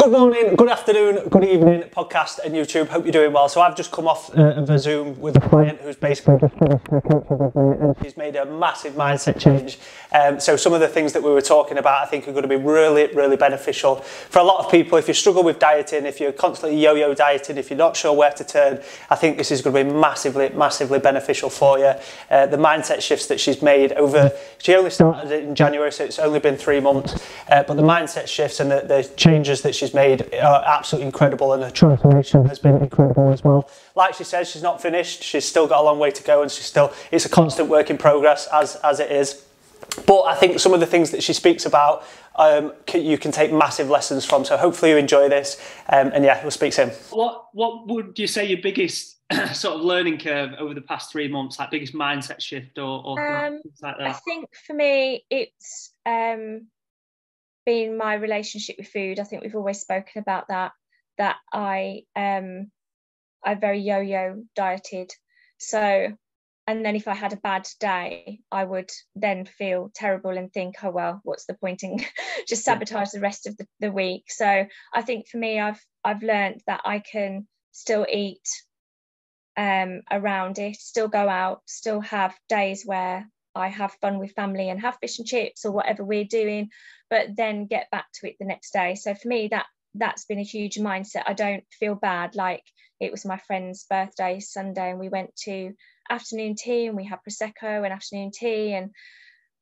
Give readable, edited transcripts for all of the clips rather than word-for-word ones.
Good morning, good afternoon, good evening, podcast and YouTube. Hope you're doing well. So I've just come off of a Zoom with a client who's basically just finished her coaching with me, and she's made a massive mindset change. So some of the things that we were talking about, I think, are going to be really, really beneficial for a lot of people. If you struggle with dieting, if you're constantly yo-yo dieting, if you're not sure where to turn, I think this is going to be massively, massively beneficial for you. The mindset shifts that she's made she only started it in January, so it's only been 3 months. But the mindset shifts and the changes that she's made are absolutely incredible, and her transformation has been incredible as well. Like she says, she's not finished. She's still got a long way to go, and it's a constant work in progress as it is. But I think some of the things that she speaks about, you can take massive lessons from. So hopefully you enjoy this, and yeah, we'll speak soon. What would you say your biggest sort of learning curve over the past 3 months, like biggest mindset shift or things like that? I think for me, it's been my relationship with food. I think we've always spoken about that I very yo-yo dieted. So, and then if I had a bad day, I would then feel terrible and think, oh well, what's the point in just sabotage the rest of the week. So I think for me, I've learned that I can still eat around it, still go out, still have days where I have fun with family and have fish and chips or whatever we're doing, but then get back to it the next day. So for me, that's been a huge mindset. I don't feel bad. Like, it was my friend's birthday Sunday and we went to afternoon tea and we had Prosecco and afternoon tea, and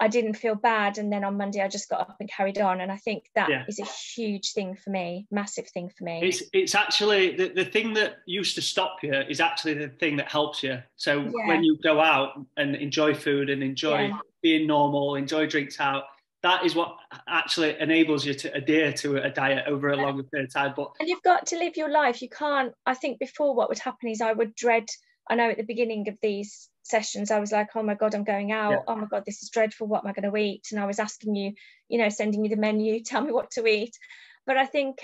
I didn't feel bad. And then on Monday I just got up and carried on. And I think that is a huge thing for me, massive thing for me. It's actually the thing that used to stop you is actually the thing that helps you. So when you go out and enjoy food and enjoy being normal, enjoy drinks out, that is what actually enables you to adhere to a diet over a longer period of time. And you've got to live your life. You can't, I think before what would happen is I would dread, I know at the beginning of these sessions I was like, oh my God, I'm going out, oh my God, this is dreadful, what am I going to eat? And I was asking you, sending you the menu, tell me what to eat. But I think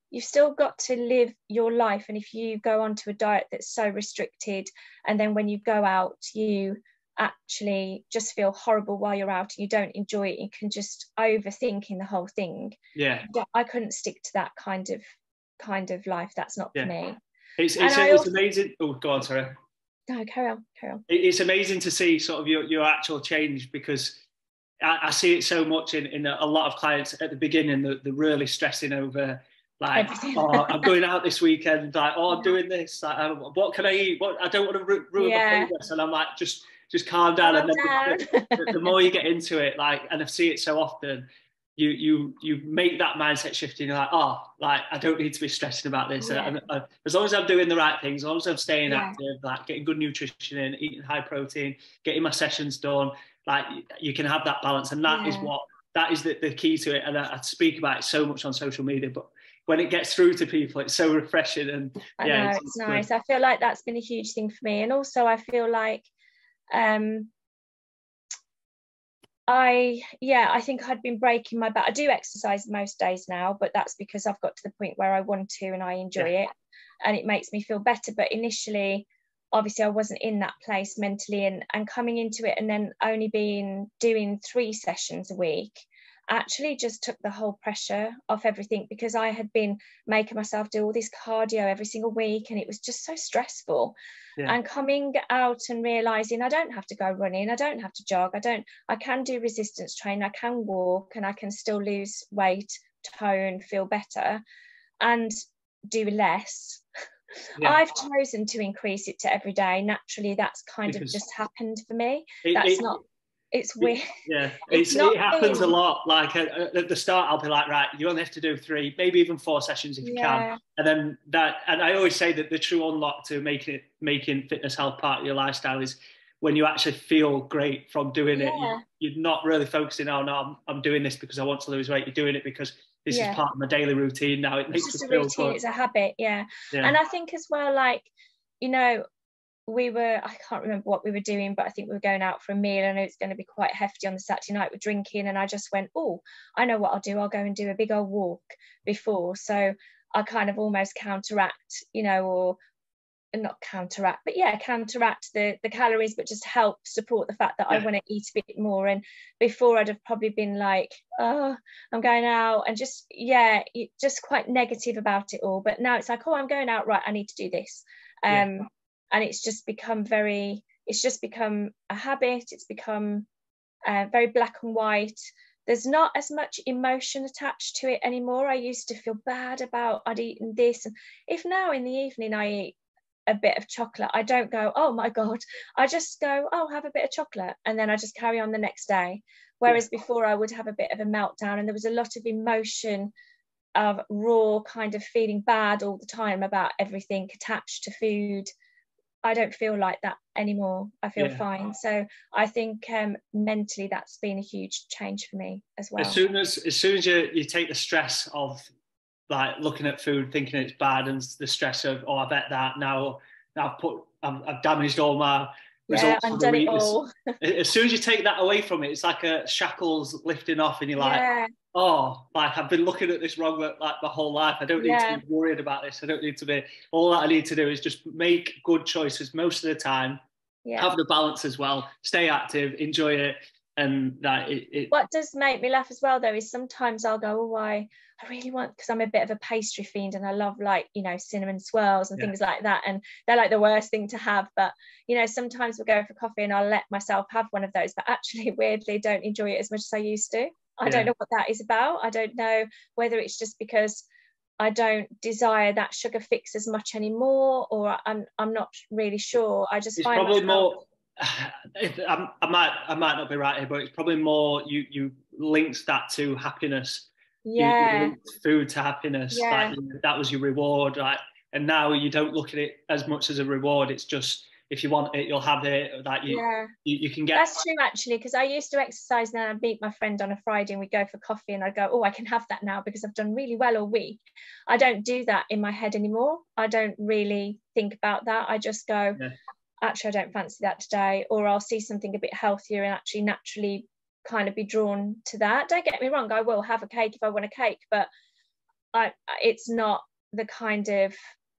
you've still got to live your life. And if you go onto a diet that's so restricted, and then when you go out you actually just feel horrible while you're out and you don't enjoy it, you can just overthinking the whole thing. I couldn't stick to that kind of life. That's not for me. It's amazing. Oh, go on, sorry. No, carry on. It's amazing to see sort of your actual change, because I see it so much in a lot of clients at the beginning. They're really stressing over, like, oh, I'm going out this weekend, like, oh, I'm doing this, like, what can I eat? What, I don't want to ruin my progress. And I'm like, just calm down. And then the more you get into it, like, and I see it so often, you make that mindset shift and you're like, oh, like, I don't need to be stressing about this. And as long as I'm doing the right things, as long as I'm staying active, like getting good nutrition in, eating high protein, getting my sessions done, like, you can have that balance. And that is the key to it. And I speak about it so much on social media, but when it gets through to people, it's so refreshing. And I know, it's nice. Good. I feel like that's been a huge thing for me. And also I feel like I think I'd been breaking my back. I do exercise most days now, but that's because I've got to the point where I want to and I enjoy it and it makes me feel better. But initially, obviously I wasn't in that place mentally, and coming into it and then only doing 3 sessions a week actually just took the whole pressure off everything, because I had been making myself do all this cardio every single week and it was just so stressful. And coming out and realizing I don't have to go running, I don't have to jog, I can do resistance training, I can walk, and I can still lose weight, tone, feel better and do less. I've chosen to increase it to every day. Naturally, that's kind of just happened for me. It's weird. It happens a lot. Like at the start, I'll be like, right, you only have to do 3, maybe even 4 sessions if you can. And then and I always say that the true unlock to making fitness health part of your lifestyle is when you actually feel great from doing it. You're not really focusing on, no, I'm doing this because I want to lose weight. You're doing it because this is part of my daily routine now. It makes me feel good. It's a habit, And I think as well, like, I can't remember what we were doing, but I think we were going out for a meal. I know it's going to be quite hefty on the Saturday night with drinking, and I just went, oh, I know what I'll do. I'll go and do a big old walk before. So I kind of almost counteract, or not counteract, but yeah, counteract the calories, but just help support the fact that I want to eat a bit more. And before I'd have probably been like, oh, I'm going out, and just just quite negative about it all. But now it's like, oh, I'm going out, right, I need to do this. And it's just become a habit. It's become very black and white. There's not as much emotion attached to it anymore. I used to feel bad about I'd eaten this, and if now in the evening I eat a bit of chocolate, I don't go, oh my god. I just go, oh, have a bit of chocolate, and then I just carry on the next day. Whereas before I would have a bit of a meltdown, and there was a lot of emotion of raw kind of feeling bad all the time about everything attached to food. I don't feel like that anymore. I feel fine. So I think mentally that's been a huge change for me as well. As soon as you take the stress of like looking at food, thinking it's bad, and the stress of, oh, I bet that now I've damaged all my results. I've done it all. As soon as you take that away from it, it's like a shackles lifting off, and you're like, oh, like I've been looking at this wrong like my whole life. I don't need to be worried about this. I don't need to be. All that I need to do is just make good choices most of the time. Have the balance as well. Stay active, enjoy it, and that. What does make me laugh as well, though, is sometimes I'll go, oh, I really want, because I'm a bit of a pastry fiend, and I love, like, you know, cinnamon swirls and things like that, and they're like the worst thing to have. But you know, sometimes we'll go for coffee and I'll let myself have one of those, but actually weirdly don't enjoy it as much as I used to. I don't know what that is about. I don't know whether it's just because I don't desire that sugar fix as much anymore, or I'm not really sure. I just find probably more. I might not be right here, but it's probably more you linked that to happiness. You linked food to happiness. Like, that was your reward, right? And now you don't look at it as much as a reward. It's just, if you want it, you'll have it. Like you can get. That's true, actually, because I used to exercise, and I'd meet my friend on a Friday and we'd go for coffee, and I'd go, oh, I can have that now because I've done really well all week. I don't do that in my head anymore. I don't really think about that. I just go, actually, I don't fancy that today, or I'll see something a bit healthier and actually naturally kind of be drawn to that. Don't get me wrong, I will have a cake if I want a cake, but it's not the kind of,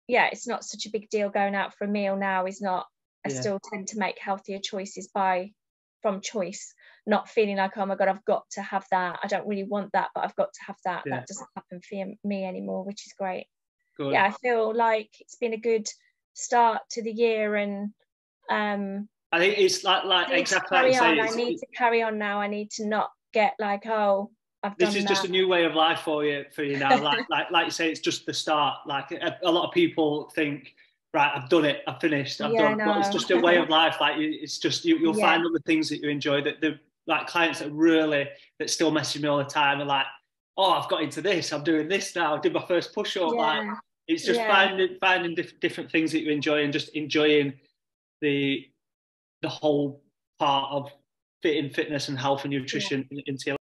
it's not such a big deal. Going out for a meal now is not. I still tend to make healthier choices from choice, not feeling like, oh my god, I've got to have that. I don't really want that, but I've got to have that. That doesn't happen for me anymore, which is great. Good. I feel like it's been a good start to the year, and I think it's like exactly like you say. I need to carry on now. I need to not get like, oh, I've done that. This is just a new way of life for you now. like you say, it's just the start. Like a lot of people think, right, I've done it, I've finished, I've done. No. But it's just a way of life. Like it's just you'll find other things that you enjoy. That the like clients that still message me all the time are like, oh, I've got into this. I'm doing this now. I did my first push up. Like it's just finding different things that you enjoy, and just enjoying the whole part of fitness and health and nutrition into your life.